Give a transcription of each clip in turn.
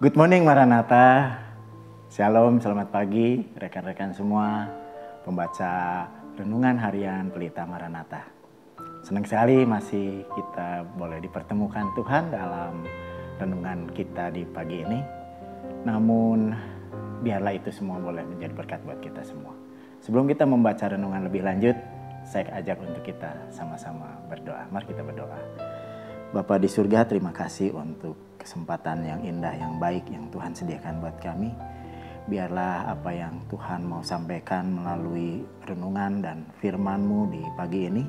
Good morning Maranatha. Shalom, selamat pagi rekan-rekan semua pembaca renungan harian Pelita Maranatha. Senang sekali masih kita boleh dipertemukan Tuhan dalam renungan kita di pagi ini. Namun biarlah itu semua boleh menjadi berkat buat kita semua. Sebelum kita membaca renungan lebih lanjut, saya ajak untuk kita sama-sama berdoa. Mari kita berdoa. Bapa di surga, terima kasih untuk kesempatan yang indah, yang baik yang Tuhan sediakan buat kami. Biarlah apa yang Tuhan mau sampaikan melalui renungan dan firman-Mu di pagi ini,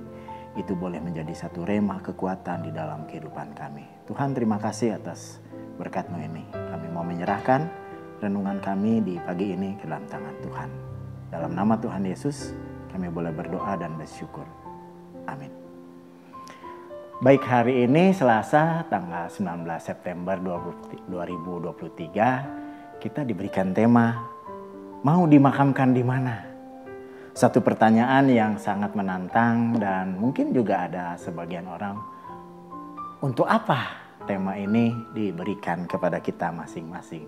itu boleh menjadi satu rema kekuatan di dalam kehidupan kami. Tuhan, terima kasih atas berkat-Mu ini. Kami mau menyerahkan renungan kami di pagi ini ke dalam tangan Tuhan. Dalam nama Tuhan Yesus, kami boleh berdoa dan bersyukur. Amin. Baik, hari ini Selasa tanggal 19 September 2023 kita diberikan tema mau dimakamkan di mana? Satu pertanyaan yang sangat menantang dan mungkin juga ada sebagian orang, untuk apa tema ini diberikan kepada kita masing-masing?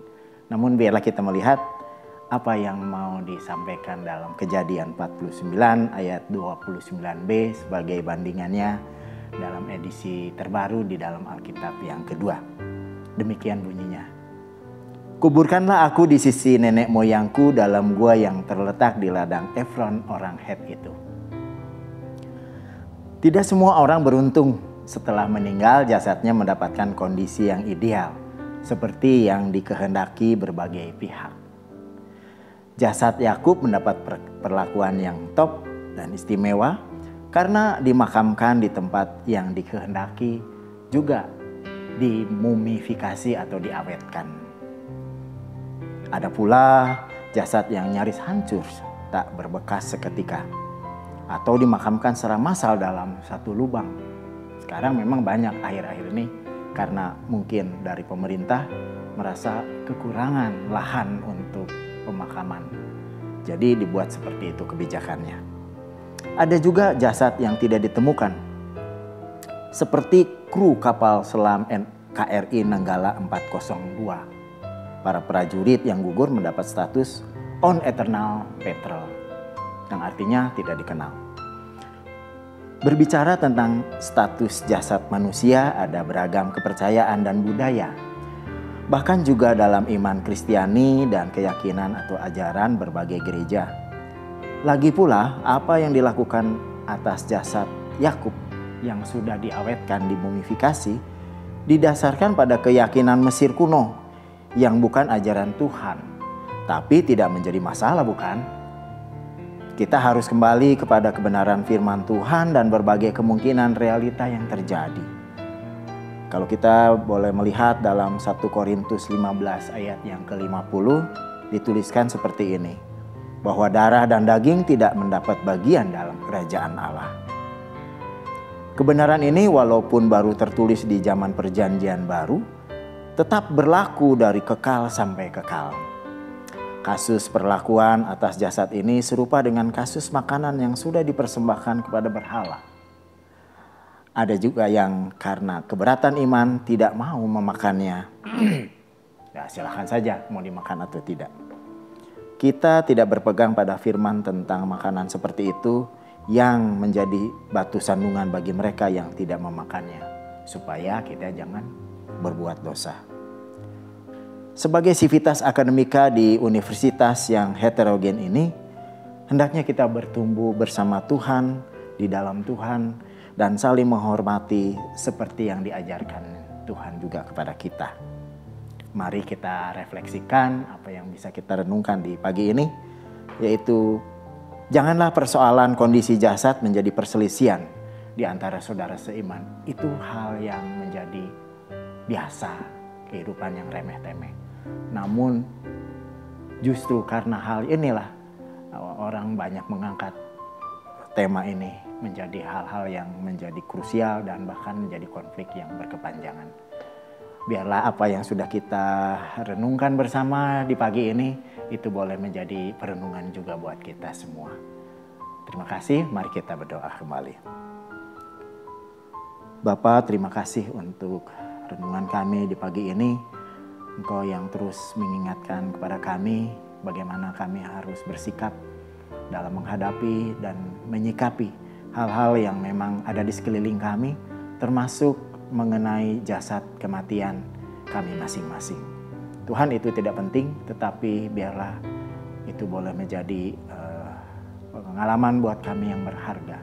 Namun biarlah kita melihat apa yang mau disampaikan dalam Kejadian 49 ayat 29b sebagai bandingannya dalam edisi terbaru di dalam Alkitab yang kedua. Demikian bunyinya. Kuburkanlah aku di sisi nenek moyangku dalam gua yang terletak di ladang Efron orang Het itu. Tidak semua orang beruntung setelah meninggal jasadnya mendapatkan kondisi yang ideal, seperti yang dikehendaki berbagai pihak. Jasad Yakub mendapat perlakuan yang top dan istimewa, karena dimakamkan di tempat yang dikehendaki, juga dimumifikasi atau diawetkan. Ada pula jasad yang nyaris hancur, tak berbekas seketika, atau dimakamkan secara massal dalam satu lubang. Sekarang memang banyak akhir-akhir ini karena mungkin dari pemerintah merasa kekurangan lahan untuk pemakaman. Jadi dibuat seperti itu kebijakannya. Ada juga jasad yang tidak ditemukan, seperti kru kapal selam KRI Nanggala 402. Para prajurit yang gugur mendapat status on eternal peril, yang artinya tidak dikenal. Berbicara tentang status jasad manusia, ada beragam kepercayaan dan budaya. Bahkan juga dalam iman Kristiani dan keyakinan atau ajaran berbagai gereja. Lagi pula, apa yang dilakukan atas jasad Yakub yang sudah diawetkan, dimumifikasi, didasarkan pada keyakinan Mesir kuno yang bukan ajaran Tuhan, tapi tidak menjadi masalah, bukan? Kita harus kembali kepada kebenaran firman Tuhan dan berbagai kemungkinan realita yang terjadi. Kalau kita boleh melihat dalam 1 Korintus 15 ayat yang ke-50, dituliskan seperti ini, bahwa darah dan daging tidak mendapat bagian dalam kerajaan Allah. Kebenaran ini walaupun baru tertulis di zaman perjanjian baru, tetap berlaku dari kekal sampai kekal. Kasus perlakuan atas jasad ini serupa dengan kasus makanan yang sudah dipersembahkan kepada berhala. Ada juga yang karena keberatan iman tidak mau memakannya. Ya, silakan saja mau dimakan atau tidak. Kita tidak berpegang pada firman tentang makanan seperti itu yang menjadi batu sandungan bagi mereka yang tidak memakannya, supaya kita jangan berbuat dosa. Sebagai sivitas akademika di universitas yang heterogen ini, hendaknya kita bertumbuh bersama Tuhan, di dalam Tuhan, dan saling menghormati seperti yang diajarkan Tuhan juga kepada kita. Mari kita refleksikan apa yang bisa kita renungkan di pagi ini, yaitu janganlah persoalan kondisi jasad menjadi perselisihan di antara saudara seiman. Itu hal yang menjadi biasa, kehidupan yang remeh-temeh. Namun justru karena hal inilah orang banyak mengangkat tema ini menjadi hal-hal yang menjadi krusial dan bahkan menjadi konflik yang berkepanjangan. Biarlah apa yang sudah kita renungkan bersama di pagi ini itu boleh menjadi perenungan juga buat kita semua. Terima kasih, mari kita berdoa kembali. Bapa, terima kasih untuk renungan kami di pagi ini. Engkau yang terus mengingatkan kepada kami bagaimana kami harus bersikap dalam menghadapi dan menyikapi hal-hal yang memang ada di sekeliling kami, termasuk mengenai jasad kematian kami masing-masing. Tuhan, itu tidak penting, tetapi biarlah itu boleh menjadi pengalaman buat kami yang berharga,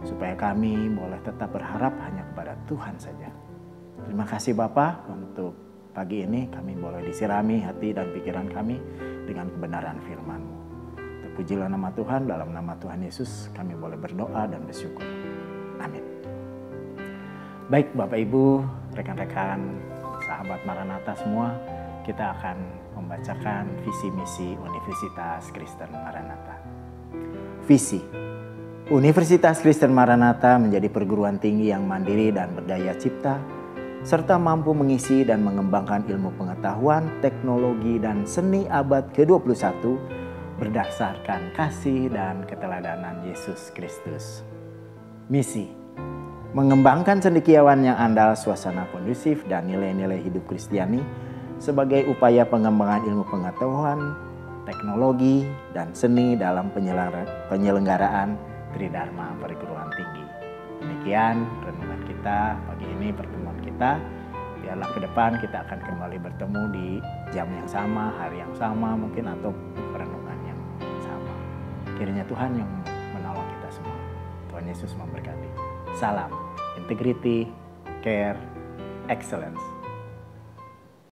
supaya kami boleh tetap berharap hanya kepada Tuhan saja. Terima kasih Bapa, untuk pagi ini kami boleh disirami hati dan pikiran kami dengan kebenaran firman-Mu. Terpujilah nama Tuhan, dalam nama Tuhan Yesus kami boleh berdoa dan bersyukur. Amin. Baik Bapak Ibu, rekan-rekan, sahabat Maranatha semua, kita akan membacakan visi misi Universitas Kristen Maranatha. Visi: Universitas Kristen Maranatha menjadi perguruan tinggi yang mandiri dan berdaya cipta, serta mampu mengisi dan mengembangkan ilmu pengetahuan, teknologi, dan seni abad ke-21 berdasarkan kasih dan keteladanan Yesus Kristus. Misi: mengembangkan cendekiawan yang andal, suasana kondusif, dan nilai-nilai hidup Kristiani sebagai upaya pengembangan ilmu pengetahuan, teknologi, dan seni dalam penyelenggaraan Tridharma Perguruan Tinggi. Demikian renungan kita pagi ini, pertemuan kita. Biarlah ke depan kita akan kembali bertemu di jam yang sama, hari yang sama mungkin, atau perenungan yang sama. Kiranya Tuhan yang menolong kita semua. Tuhan Yesus memberkati. Salam integrity, care, excellence.